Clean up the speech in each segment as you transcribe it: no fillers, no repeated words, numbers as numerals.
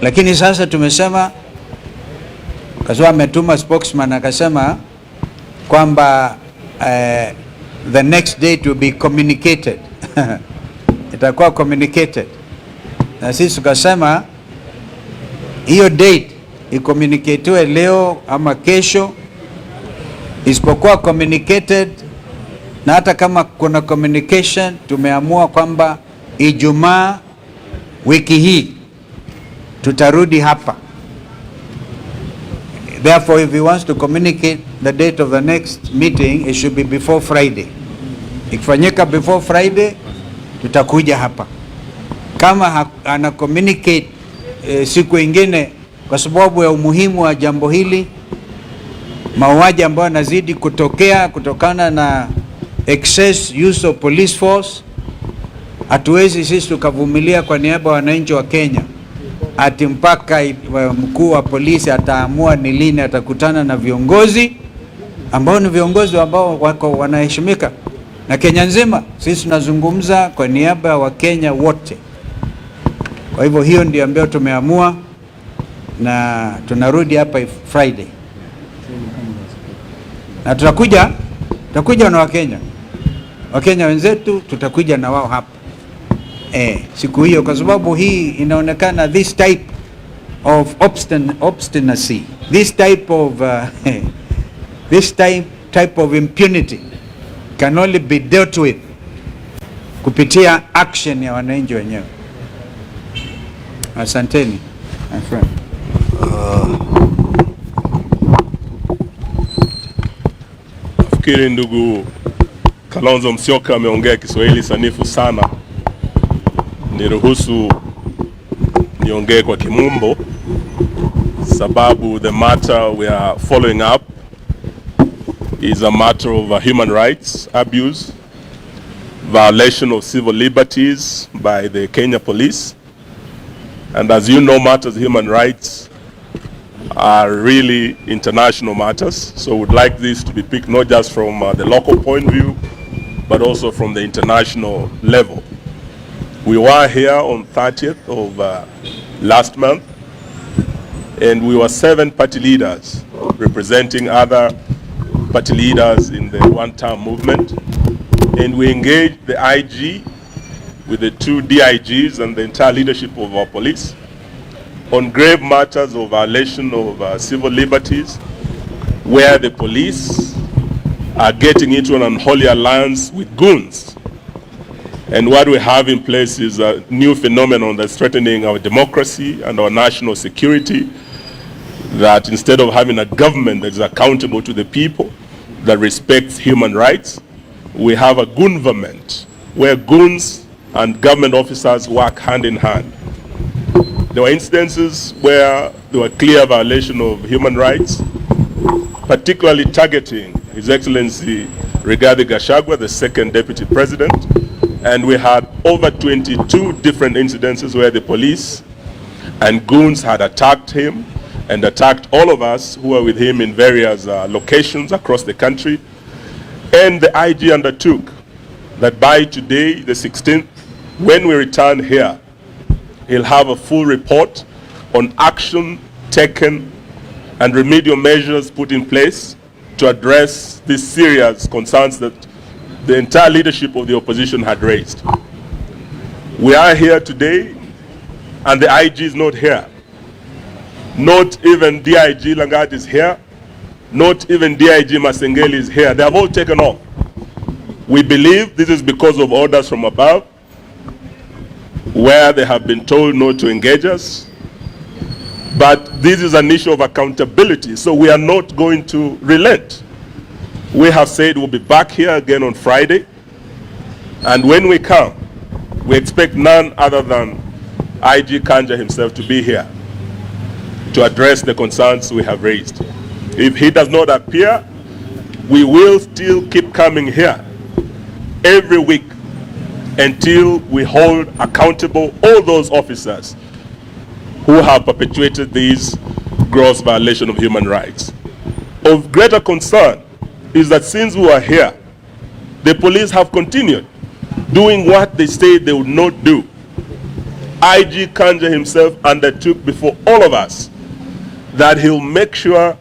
Lakini sasa tumesema, kwa sababu ametuma spokesman akasema kwamba the next date will be communicated. Itakuwa communicated. Na sisi tukasema hiyo date icommunicatiwe leo ama kesho, isipokuwa communicated. Na hata kama kuna communication, tumeamua kwamba Ijumaa wiki hii tutarudi hapa. Therefore, if he wants to communicate the date of the next meeting, it should be before Friday. Ikifanyika before Friday, tutakuja hapa. Kama ana communicate siku ingine, kwa sababu ya umuhimu wa jambo hili, mauaji ambayo yanazidi kutokea kutokana na excess use of police force, hatuwezi sisi tukavumilia kwa niaba ya wananchi wa Kenya ati mpaka mkuu wa polisi ataamua ni lini atakutana na viongozi ambao ni viongozi ambao wako wanaheshimika na Kenya nzima. Sisi tunazungumza kwa niaba ya Wakenya wote. Kwa hivyo hiyo ndio ambayo tumeamua, na tunarudi hapa Friday. Na tutakuja na Wakenya wenzetu, tutakuja na wao hapa siku hiyo, kwa sababu hii inaonekana this type of obstinacy, this type of impunity can only be dealt with kupitia action ya wananchi wenyewe. Asanteni, my friend. Nafikiri ndugu Kalonzo Musyoka ameongea Kiswahili sanifu sana. Niruhusu niongee kwa Kimombo, sababu the matter we are following up is a matter of human rights abuse, violation of civil liberties by the Kenya police. And as you know, matters of human rights are really international matters. So we'd like this to be picked not just from the local point of view, but also from the international level. We were here on 30th of last month, and we were 7 party leaders representing other party leaders in the one-term movement. And we engaged the IG with the 2 DIGs and the entire leadership of our police on grave matters of violation of civil liberties, where the police are getting into an unholy alliance with goons. And what we have in place is a new phenomenon that's threatening our democracy and our national security, that instead of having a government that is accountable to the people, that respects human rights, we have a goon government, where goons and government officers work hand in hand. There were instances where there were clear violation of human rights, particularly targeting His Excellency Rigathi Gachagua, the second Deputy President. And we had over 22 different incidences where the police and goons had attacked him and attacked all of us who were with him in various locations across the country. And the IG undertook that by today, the 16th, when we return here, he'll have a full report on action taken and remedial measures put in place to address these serious concerns that the entire leadership of the opposition had raised. We are here today, and the IG is not here. Not even DIG Langat is here. Not even DIG Masengeli is here. They have all taken off. We believe this is because of orders from above, where they have been told not to engage us. But this is an issue of accountability, so we are not going to relent. We have said we'll be back here again on Friday, and when we come, we expect none other than IG Kanja himself to be here to address the concerns we have raised. If he does not appear, we will still keep coming here every week until we hold accountable all those officers who have perpetuated these gross violations of human rights. Of greater concern is that since we are here, the police have continued doing what they say they would not do. IG Kanja himself undertook before all of us that he'll make sure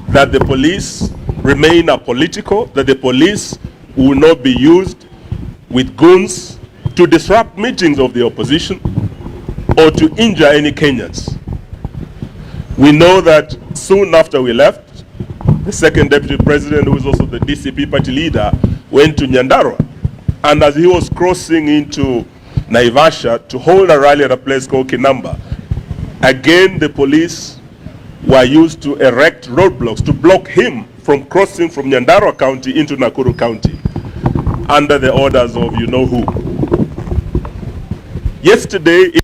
that the police remain apolitical, that the police will not be used with goons to disrupt meetings of the opposition or to injure any Kenyans. We know that soon after we left, the second deputy president, who is also the DCP party leader, went to Nyandarua. And as he was crossing into Naivasha to hold a rally at a place called Kinamba, again the police were used to erect roadblocks to block him from crossing from Nyandarua County into Nakuru County under the orders of you know who. Yesterday,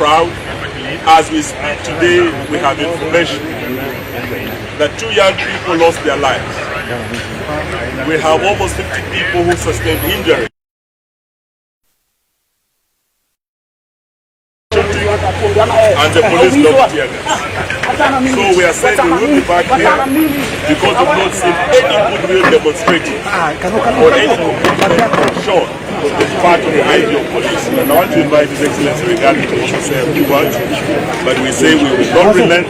proud. As we speak today, we have information that 2 young people lost their lives. We have almost 50 people who sustained injury. And the police locked tear gas. So we are saying we will be back here because we've not seen any goodwill demonstrated or any commitment shown as part of the IG of police. And I want to invite His Excellency regarding to also say a few words, but we say we will not relent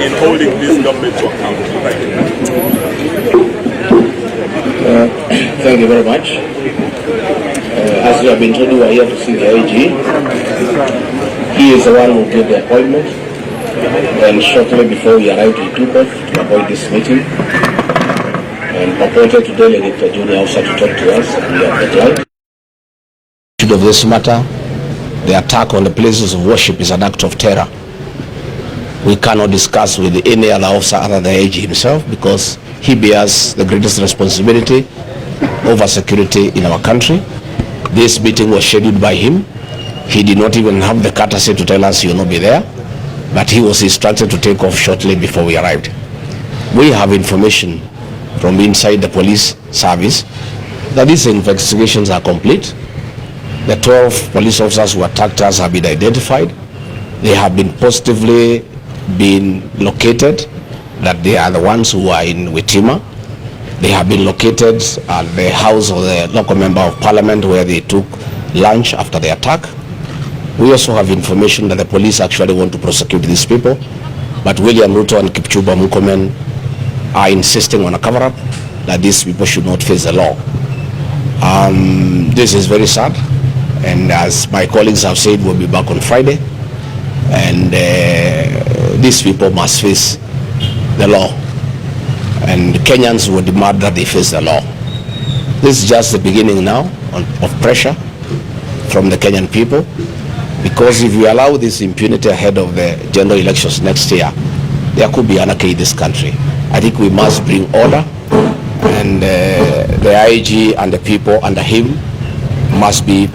in holding this government to account. Thank you. Thank you very much. As you have been told, we are here to see the IG. He is the one who gave the appointment, and shortly before we arrived, he took off to avoid this meeting and appointed to delegate the junior officer to talk to us. We have declined. Of this matter, the attack on the places of worship is an act of terror. We cannot discuss with any other officer other than the IG himself, because he bears the greatest responsibility over security in our country. This meeting was scheduled by him. He did not even have the courtesy to tell us he will not be there, but he was instructed to take off shortly before we arrived. We have information from inside the police service that these investigations are complete. The 12 police officers who attacked us have been identified. They have been positively been located, that they are the ones who are in Witima. They have been located at the house of the local member of parliament where they took lunch after the attack. We also have information that the police actually want to prosecute these people, but William Ruto and Kipchumba Murkomen are insisting on a cover-up, that these people should not face the law. This is very sad, and as my colleagues have said, we'll be back on Friday, and these people must face the law, and Kenyans will demand that they face the law. This is just the beginning now of pressure from the Kenyan people, because if we allow this impunity ahead of the general elections next year, there could be anarchy in this country. I think we must bring order, and the IG and the people under him must be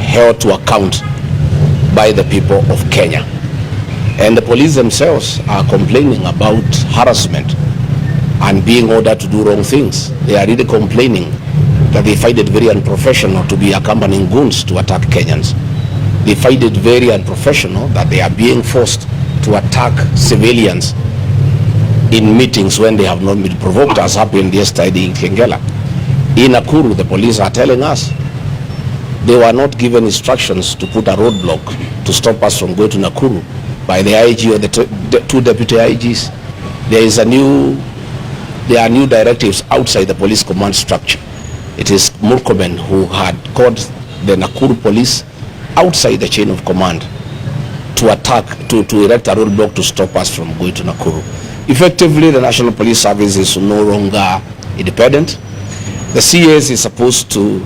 held to account by the people of Kenya. And the police themselves are complaining about harassment and being ordered to do wrong things. They are really complaining that they find it very unprofessional to be accompanying goons to attack Kenyans. They find it very unprofessional that they are being forced to attack civilians in meetings when they have not been provoked, as happened yesterday in Kengela. In Nakuru, the police are telling us they were not given instructions to put a roadblock to stop us from going to Nakuru by the IG or the two deputy IGs. There are new directives outside the police command structure. It is Murkomen who had called the Nakuru police outside the chain of command to attack, to erect a roadblock to stop us from going to Nakuru. Effectively, the National Police Service is no longer independent. The CS is supposed to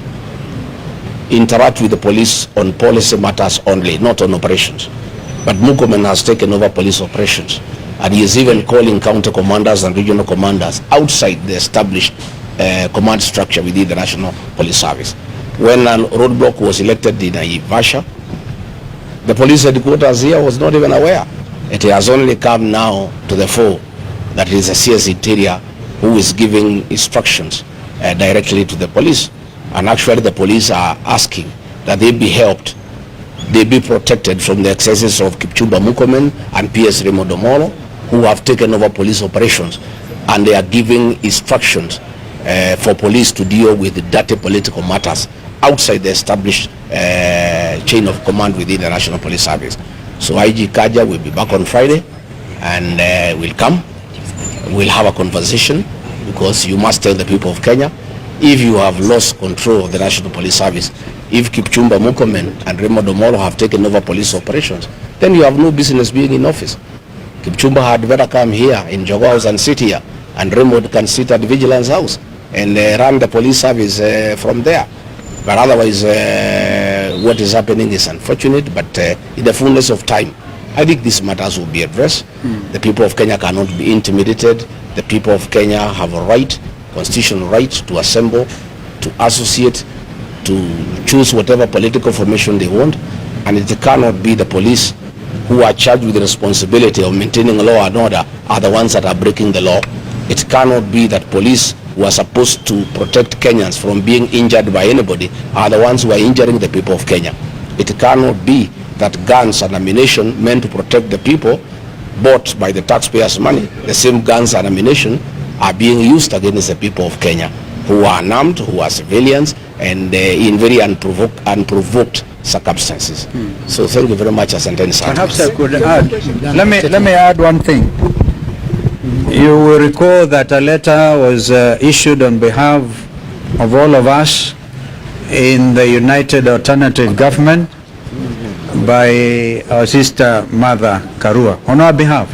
interact with the police on policy matters only, not on operations. But Murkomen has taken over police operations, and he is even calling counter commanders and regional commanders outside the established command structure within the National Police Service. When a roadblock was elected in Naivasha, the police headquarters here was not even aware. It has only come now to the fore that it is a CS Interior who is giving instructions directly to the police. And actually the police are asking that they be helped, they be protected from the excesses of Kipchumba Murkomen and PS Remodomoro, who have taken over police operations, and they are giving instructions for police to deal with the dirty political matters outside the established chain of command within the National Police Service. So IG Kaja will be back on Friday, and will come. We'll have a conversation, because you must tell the people of Kenya, if you have lost control of the National Police Service, if Kipchumba Murkomen and Remodomoro have taken over police operations, then you have no business being in office. Kipchumba had better come here in Jogo House and sit here, and Remote can sit at the Vigilance House and run the police service from there. But otherwise, what is happening is unfortunate, but in the fullness of time, I think these matters will be addressed. The people of Kenya cannot be intimidated. The people of Kenya have a right, constitutional right, to assemble, to associate, to choose whatever political formation they want, and it cannot be the police who are charged with the responsibility of maintaining law and order are the ones that are breaking the law. It cannot be that police who are supposed to protect Kenyans from being injured by anybody are the ones who are injuring the people of Kenya. It cannot be that guns and ammunition meant to protect the people, bought by the taxpayers' money, the same guns and ammunition are being used against the people of Kenya, who are unarmed, who are civilians, and in very unprovoked circumstances. So thank you very much, Asanteni sana. Perhaps I could add, let me add one thing. You will recall that a letter was issued on behalf of all of us in the United Alternative Government by our sister Mother Karua on our behalf.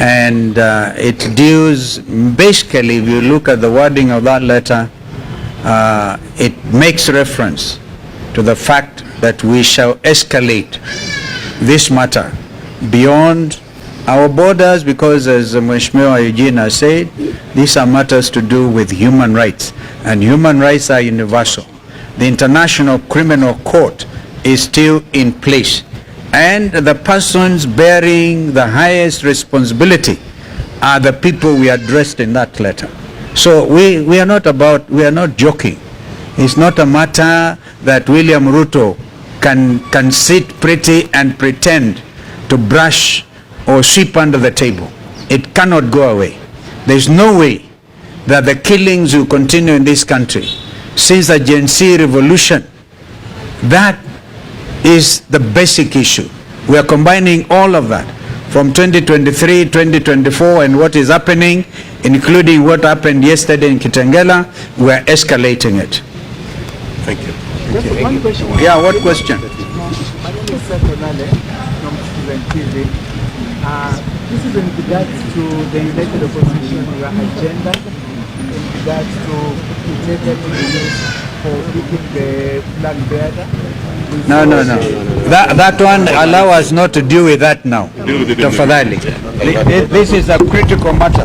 And it deals, basically, if you look at the wording of that letter, it makes reference to the fact that we shall escalate this matter beyond our borders, because as Mheshimiwa Eugene has said, these are matters to do with human rights, and human rights are universal. The International Criminal Court is still in place, and the persons bearing the highest responsibility are the people we addressed in that letter. So we are not joking. It's not a matter that William Ruto can sit pretty and pretend to brush or sweep under the table. It cannot go away. There's no way that the killings will continue in this country since the Gen Z revolution. That is the basic issue. We are combining all of that from 2023, 2024, and what is happening, including what happened yesterday in Kitengela. We are escalating it. Thank you. Just one question. Yeah, what question? My name is Satonale from Student TV. This is in regards to the United Opposition agenda, in regards to integrated news for picking the flag bearer. No. That one, allow us not to deal with that now. Tafadhali. This is a critical matter.